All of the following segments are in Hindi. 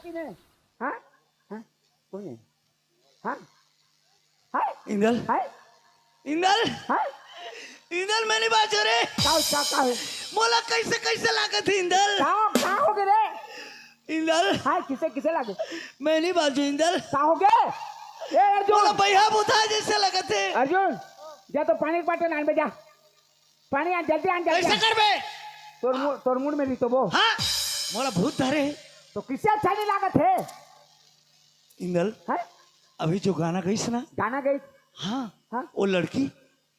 कि नहीं? हाँ हाँ कौन है? हाँ हाय इंदल हाय इंदल हाय इंदल मैंने बात हो रे का मोला कैसे कैसे लागत है इंदल का हो गए रे? इंदल हाय किसे किसे लागे? मैं नहीं बाजू इंदल का हो गए? ए मोला अर्जुन भैया बुता जैसे लगत है अर्जुन जा तो पानी की बाटल आन बे जा। पानी आन जल्दी आन जल्दी कैसे आन। कर बे तोर मुंड में ली तो वो हाँ मोला भूत धरे तो किसे अच्छा नहीं लागत है? इंदल हैं? अभी जो गाना गई ना गाना गई हाँ हाँ? वो लड़की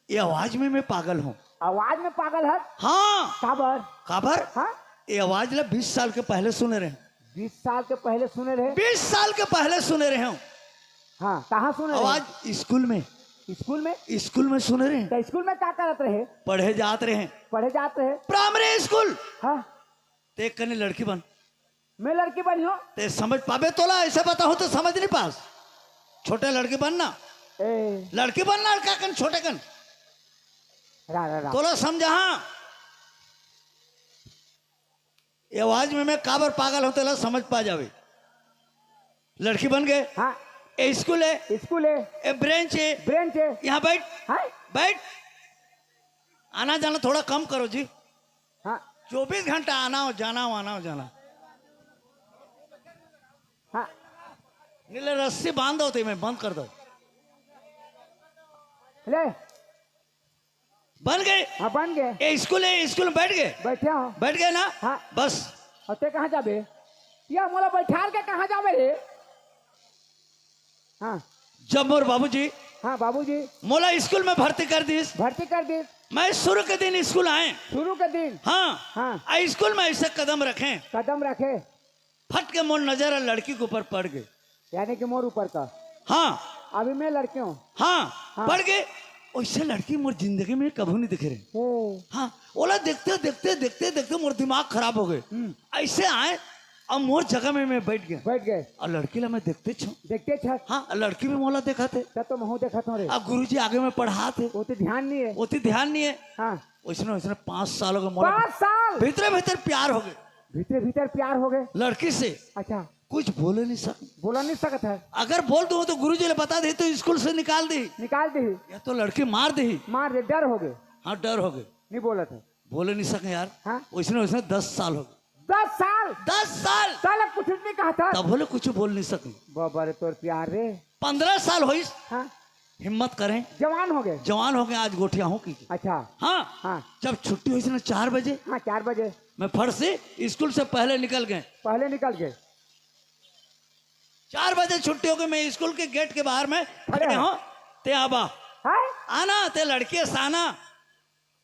ये आवाज में मैं पागल हूँ आवाज में पागल है हाँ काबर? काबर हाँ ये आवाज ला 20 साल के पहले सुने रहे 20 साल के पहले सुने रहे। 20 साल के पहले सुने रहे हूँ हाँ कहाँ सुने रहे? आवाज स्कूल में सुने रहे तो स्कूल में क्या करत रहे? पढ़े जात रहे पढ़े जाते रहे। प्राइमरी स्कूल हाँ ते कने लड़की बन मैं लड़की बनी हूँ। ते समझ पाबे तोला ऐसे बताओ तो समझ नहीं पास छोटे लड़की बनना ए लड़की बनना लड़का कन छोटे कन रा तोला समझा हाँ ये आवाज में मैं काबर पागल हूं तेला समझ पा जावे लड़की बन गए हाँ ए स्कूल है स्कूल है ए ब्रेंच है ब्रेंच है यहाँ बैठ हाँ बैठ आना जाना थोड़ा कम करो जी हाँ 24 घंटा आना हो जाना हो आना हो जाना हाँ नीले रस्सी बांध दो मैं बंद कर दो ले बन गए हाँ बन गए ए स्कूल है स्कूल में बैठे हो बैठ गए ना हाँ बस और ते कहाँ जाबे? या मोला बैठाल के कहाँ जाबे रे? हाँ जब मोर बाबूजी हाँ बाबूजी मोला स्कूल में भर्ती कर दी भर्ती कर दी मैं शुरू के दिन स्कूल आए शुरू के दिन। हाँ हाँ आ स्कूल में ऐसे कदम रखे कदम रखे फट के मोर नजर लड़की के ऊपर पड़ गए यानी कि मोर ऊपर का। हाँ अभी मैं लड़की हूँ। हाँ हाँ। पड़ गए वैसे लड़की मोर जिंदगी में कभी नहीं दिखे रहे ओ हाँ ओला देखते देखते देखते देखते मोर दिमाग खराब हो गए ऐसे आए अब मोर जगह में मैं बैठ गया और लड़की ला मैं देखते छो देखते छत हाँ लड़की भी मोला देखा थे तब तो महू देखत हो रे। अब गुरुजी आगे में पढ़ा थे वो तो ध्यान नहीं है। ओती ध्यान नहीं है हाँ वैसे वैसे 5 सालों का मोला 5 साल भीतर भीतर प्यार हो गए भीतर भीतर प्यार हो गए। लड़की से अच्छा कुछ बोले नहीं सक बोला नहीं सकत है। अगर बोल दूं तो गुरुजी ने बता दे तो स्कूल से निकाल दी निकाल दी या तो लड़की मार दी मार दे डर हो गए हाँ डर हो गए नहीं बोला था। बोले नहीं सके यार हाँ वैसे वैसे 10 साल हो गए 10 साल 10 साल साल कुछ नहीं कहा था तब बोले कुछ बोल नहीं सके बाबा रे तोर प्यार रे। 15 साल हुई हाँ हिम्मत करें जवान हो गए। जवान हो गए आज गोठिया हूँ की अच्छा हाँ हाँ जब छुट्टी हुई थी ना 4 बजे हाँ 4 बजे मैं फट से स्कूल से पहले निकल गए पहले निकल गए। 4 बजे छुट्टी हो गई मैं स्कूल के गेट के बाहर में खड़े हैं। हो ते आबा है आना ते लड़के साना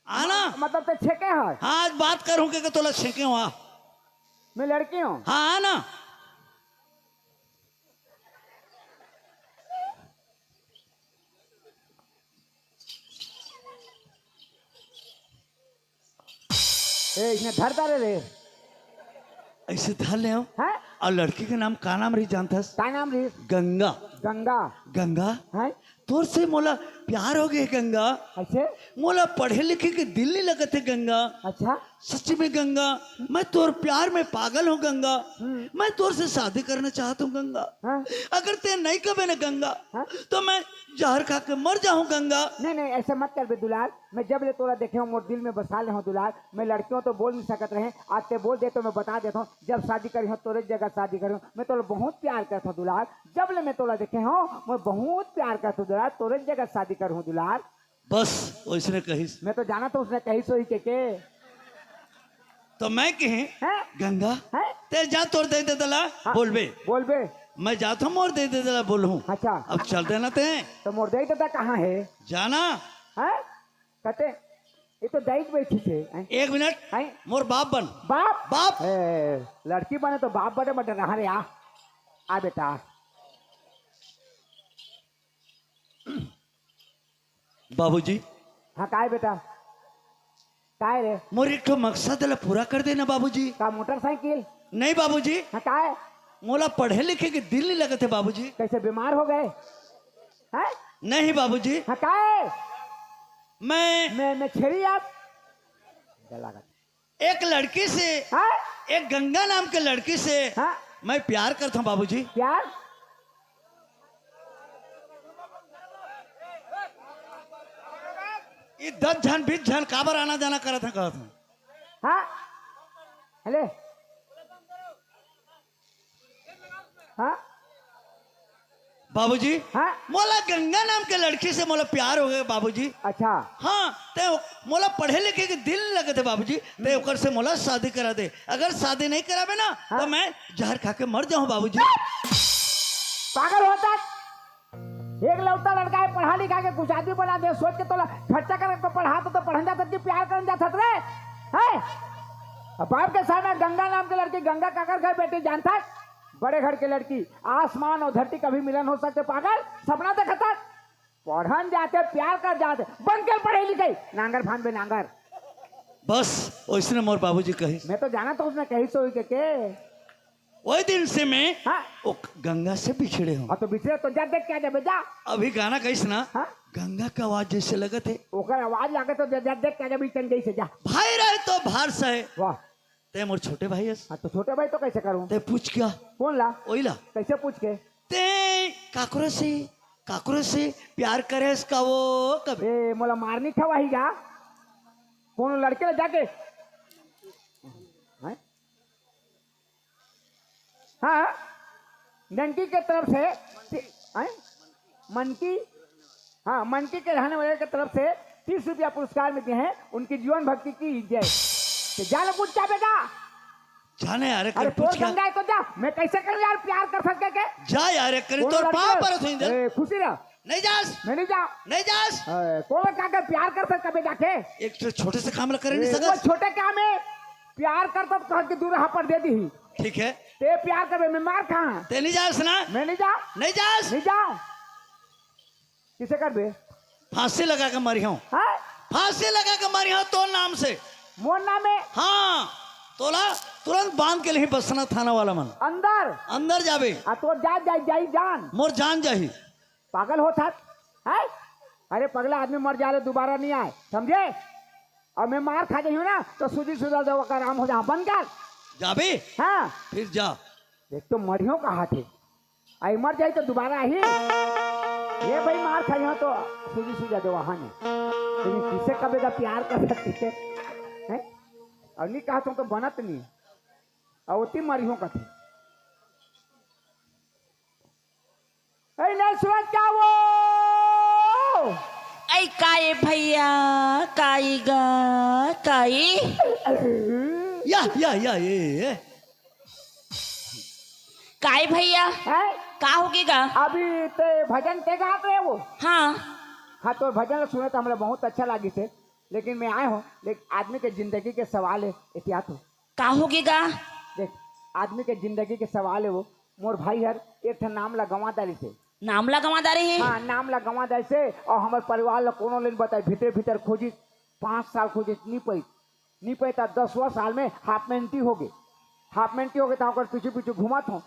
आना मतलब तो छेके है। हाँ आज बात करूँ कि तोला छेके हुआ मैं लड़की हूँ। हाँ आना ए इसने धरता रे ऐसे धर ले हो है। और लड़की के नाम का नाम रही जानता का नाम रे? गंगा गंगा गंगा है। तोर से मोला प्यार हो गए गंगा अच्छे मोला पढ़े लिखे के दिल नहीं लगते गंगा अच्छा सच्ची में गंगा मैं तोर प्यार में पागल हूँ गंगा मैं तोर से शादी करना चाहता हूँ गंगा हाँ अगर ते नहीं कबे ना गंगा हाँ? तो मैं जहर खा के मर जाऊँ गंगा नहीं नहीं ऐसे मत कर बे दुलार। मैं जब ले तोरा देखे हूँ मोर दिल में बसा ले हूँ दुलार। मैं लड़कियों तो बोल नहीं सकत रहे आज ते बोल दे तो मैं बता देता हूँ जब शादी करी हूँ तोरे जगह शादी करी हूँ मैं तोरा बहुत प्यार करता हूँ दुलार। जब ले मैं तोरा देखे हूँ मैं बहुत प्यार करता हूँ दुलार तोरे जगह शादी कर हूँ दुलार। बस उसने कही मैं तो जाना तो उसने कही सोई के तो मैं कहे है गंगा है। ते जा तोड़ दे दे दला हाँ, बोल बे बोल बे। मैं जाता हूँ और दे दे दला बोलूँ अच्छा अब चल देना ते तो मोर दई दादा कहाँ है? जाना है कहते ये तो दई बैठी थे। 1 मिनट है मोर बाप बन बाप बाप ए, लड़की बने तो बाप बने बटे रहा रे आ बेटा बाबूजी हाँ काय बेटा काय रे? मोर एक ठो मकसद ला पूरा कर देना बाबूजी। का मोटरसाइकिल? नहीं बाबूजी हाँ काय मोला पढ़े लिखे के दिल नहीं लगते बाबूजी। कैसे बीमार हो गए हैं? नहीं बाबूजी हाँ काय मैं छेड़ी आप एक लड़की से हाँ एक गंगा नाम के लड़की से हाँ मैं प्यार करता हूँ बाबूजी। प्यार? ये 10 झन 20 झन काबर आना जाना करत है कहत हूँ। हाँ हेले हाँ बाबूजी हाँ मोला गंगा नाम के लड़की से मोला प्यार हो गया बाबूजी। अच्छा हाँ ते मोला पढ़े लिखे के दिल लगे थे बाबूजी, ते ओकर से मोला शादी करा दे। अगर शादी नहीं करावे ना हाँ? तो मैं जहर खा के मर जाऊं बाबूजी। पागल होता एक लौता लड़का है, पढ़ा लिखा के कुछ आदमी बना दे, सोच के तो खर्चा कर तो पढ़ा तो पढ़न जाता कि प्यार करन जाता रे है। बाप के सामने गंगा नाम के लड़की, गंगा काकर घर बेटी जानता, बड़े घर के लड़की, आसमान और धरती कभी मिलन हो सकते, पागल सपना देखता, पढ़न जाते प्यार कर जाते, बन के पढ़े लिखे नांगर फान बे नांगर। बस उसने मोर बाबूजी कही। मैं तो जाना तो उसने कही सो के वही दिन से मैं हाँ ओ गंगा से बिछड़े हूँ। तो बिछड़े तो जा देख क्या जा बेजा। अभी गाना कहीस ना हाँ गंगा का आवाज जैसे लगे थे, ओकर आवाज लागे तो जा देख क्या जा बीचन गई से जा। भाई रहे तो भार सहे। वाह ते मोर छोटे भाई है। हाँ तो छोटे भाई तो कैसे करूं? ते पूछ क्या कौन ला ओई ला कैसे पूछ के? ते काकरो से प्यार करे इसका वो कभी ए मोला मारनी था वही जा कौन लड़के ले जाके हैं? हाँ डंकी के तरफ से हैं? मनकी हाँ मनकी के रहने वाले की तरफ से 30 रुपया पुरस्कार मिलते हैं, उनकी जीवन भक्ति की जय। तो जा ले पूछ क्या बेटा? जाने यार अरे तो पूछ क्या गंगा है तो जा, मैं कैसे कर यार प्यार कर सकते के? जा यार करे तोर पाँव पर थोड़ी दे। खुशी रह नहीं जास मैं नहीं जा नहीं जास कौन क्या कर प्यार कर सकता बेटा के? एक तो छोटे से काम करे नहीं वो सकत। छोटे काम है प्यार करता तो कह के दूर यहाँ पर दे दी। ठीक है ते प्यार कर मैं मार कहाँ? ते नहीं जास ना मैं नहीं जा नहीं जास नहीं जाऊं। किसे कर बे? फांसी लगा के मरी हूँ, हाँ फांसी लगा के मरी हूँ तो नाम से। मोर नाम है हाँ तोला तुरंत बांध के लिए बसना थाना वाला मन अंदर जाबे आ तो जा जाई जान मोर जान जाही। पागल हो था है? अरे पगला आदमी मर जाए दोबारा नहीं आए समझे? और मैं मार खा गई हूँ ना तो सुधी सुधा दवा का आराम हो जा बन कर जाबे हाँ फिर जा। देख तो मरियो कहा थे आई मर जाए तो दोबारा ही ये भाई मार खाई हो तो सुधी सुधा दवा हाँ लेकिन किसे कबेगा प्यार कर सकती है? और नहीं कहा तो बनत नहीं और उतनी मरियो का थे नहीं सुन क्या वो ऐ काय भैया काई गा काई या ये काय भैया है? का होगेगा? अभी ते भजन ते गाते है वो हाँ हाँ तो भजन सुने तो हमें बहुत अच्छा लगी थे, लेकिन मैं आए हूँ लेकिन आदमी के जिंदगी के सवाल है एहतियात हो। का होगेगा? देख आदमी के जिंदगी के सवाल है वो मोर भाई हर एक ठन नाम लगवा दारी से नाम लगवा दे रहे हैं। हाँ नाम लगवा दारी से और हमारे परिवार ला कोनो लेन बताए भीतर भीतर खोजी 5 साल खोजी नहीं पाई था 10वां साल में हाफ मेंटी हो गए तो पीछे पीछे घुमा था।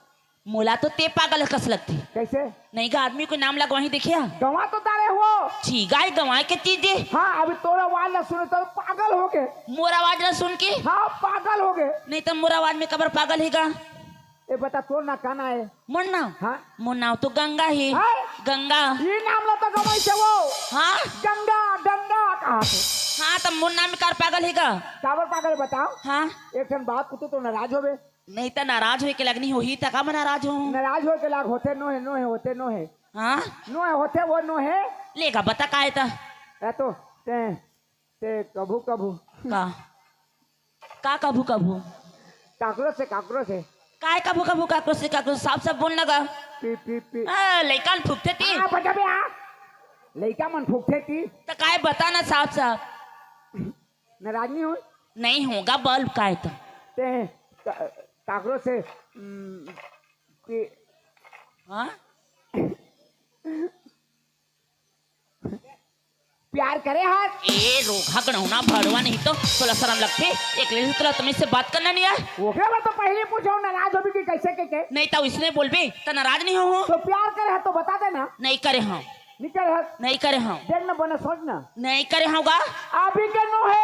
मोला तो ते पागल कस लगती कैसे नहीं का आदमी को नाम लगवा ही देखिया गवा तो तारे हो छी गाय गवाए के चीज है। हाँ अभी तोरा आवाज ना सुने तो पागल हो गए। मोर आवाज ना सुन के हाँ पागल हो गए। नहीं तो मोर आवाज में कबर पागल हैगा। ए बता तोर ना काना है? मोर नाम हाँ मोर नाम तो गंगा है। हाँ? गंगा ये नाम ला तो गवाई से वो हाँ गंगा कहा थे? हाँ तो मोर नाम में कार पागल हैगा। काबर पागल बताओ? तो हाँ बात कुछ तो नाराज हो गए। नहीं तो नाराज हो के लगनी हो ही तका मैं नाराज हूँ। नाराज हो के लाग होते नो है होते नो है हाँ होते वो नो है लेगा बता का है ता तो ते कभू का कभू काकरो से काय कभू कभू काकरो साफ साफ बोल लगा। पी पी पी लइकान फुकते ती आ बता बे आ लइका मन फूकते थी तो काय बता ना साफ साफ। नाराज नहीं हो? नहीं होगा बल्ब का है तो ते काकरो से हाँ प्यार करे हाथ ए रोखा गणौना भड़वा नहीं तो थोड़ा शर्म लगती एक लेडी तो तुम्हें से बात करना नहीं है। ओकरे बात तो पहले पूछो नाराज होगी कि कैसे के नहीं तो इसने बोल भी तो नाराज नहीं हो तो प्यार करे है तो बता देना। नहीं करे हाँ नहीं करे है नहीं करे हाँ देख ना बना सोच ना नहीं करे होगा। अभी के नो है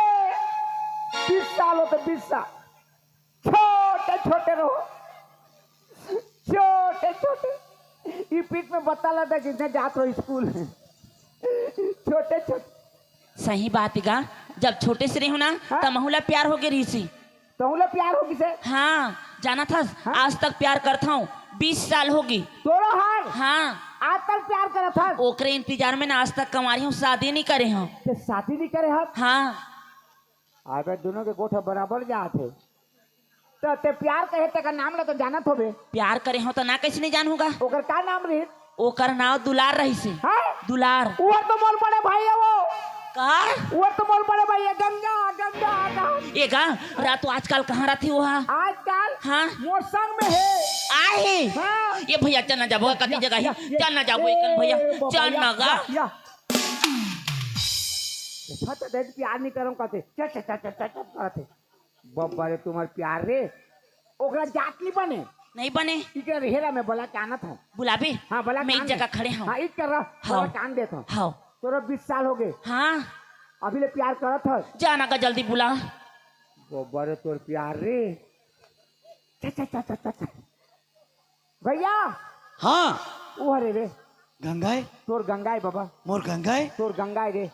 20 साल हो तो 20 साल छोटे रहो छोटे छोटे ये पीठ में बत्ता लगा जिसने जात हो स्कूल छोटे छोटे सही बात गा जब छोटे से रही हो ना हाँ? तब महुला प्यार हो गई रही सी तो हम लोग प्यार होगी से हाँ जाना था हाँ? आज तक प्यार करता हूँ 20 साल होगी तोरो हार हाँ आज तक प्यार करा था ओकरे इंतजार में ना आज तक कमारी हूँ शादी नहीं करे हूँ ते शादी नहीं करे हम हाँ अबे दोनों के गोठा बराबर जात है तो ते प्यार कहे ते का नाम ले तो जानत होबे प्यार करे हो तो ना कैसे नहीं जानूंगा ओकर का नाम रही ओकर नाव दुलार रही से है दुलार वो तो मोल बड़े भाई है का वो तो मोल बड़े भाई है गंगा गंगा गंगा ये गा रात आजकल कहाँ रहती हो आजकल हाँ मोर संग में है आहे हाँ ये भैया चलना जाबो कती जगह ही चलना जाबो एक भैया चलना गा छत देख प्यार नहीं करूं कहते चट चट चट चट कहते बब्बा रे तुम्हार प्यार रे ओकरा जात नहीं बने नहीं बने इके रहेरा में बोला काना था बुलाबे हाँ बोला मैं एक कान जगह दे। खड़े हूँ हाँ इक कर रहा हाँ। बोला कान देता हूँ हाँ तोरा 20 साल हो गए हाँ अभी ले प्यार करत है जाना का जल्दी बुला बब्बा रे तोर प्यार रे चट चट चट चट चट भैया हाँ वो हरे रे गंगाए तोर गंगाई बाबा मोर गंगाए तोर गंगाई रे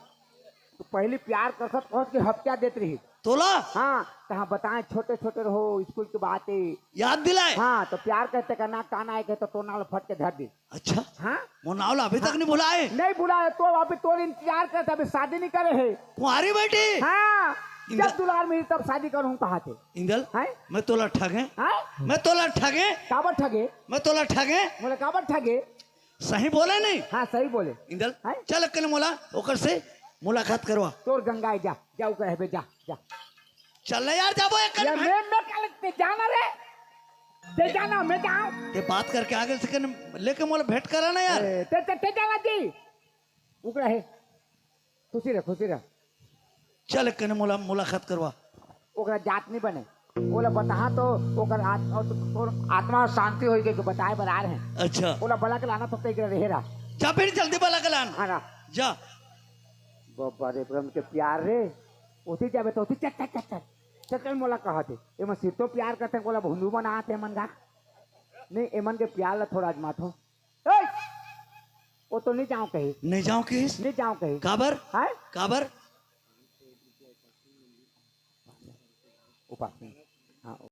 तो पहले प्यार करत कहत के हफ्ता देत रही तोला हाँ तो हाँ बताएं छोटे छोटे रहो स्कूल की बातें याद दिलाए हाँ तो प्यार करते का ना कान आए तो तो नाल फट के धर दे अच्छा हाँ मोर नावला अभी तक नहीं बुलाए नहीं बुलाए तो अभी तो इंतजार करते अभी शादी नहीं करे है कुंवारी बेटी हाँ इंदल- जब दुलार मेरी तब शादी करूँ कहा थे इंदल हैं? मैं तोला ठगे हैं? मैं तोला ठगे काबर ठगे मैं तोला ठगे बोले काबर ठगे सही बोले नहीं हाँ सही बोले इंदल हैं? चल कल मोला ओकर से मुलाकात करवा तोर गंगाई जा जाऊ कहे जा जा चल यार जाबो एक यार मैं कल ते जाना रे ते जाना मैं जाऊं ये बात करके आगे से लेके मोला भेंट करा ना यार ते जाना जी उकड़ा है खुशी रह चल कने मोला मुलाकात करवा ओकरा जात नहीं बने बोला बता तो ओकर आत्मा शांति होई के बताए बरार है अच्छा बोला बला के लाना तो ते रहेरा जा फिर जल्दी वाला कलान हां जा बाबा रे प्रेम के प्यार रे ओती जाबे तो ओती चट चट चट चट चल मोला कहते एमा सिर तो प्यार करते बोला भुंडू बनाते मन गा नहीं एमन के प्यार ला थोड़ा आजमाथो ए वो तो नहीं जाऊं कहीं नहीं जाऊं किस नहीं जाऊं कहीं काबर है काबर ऊपर हाँ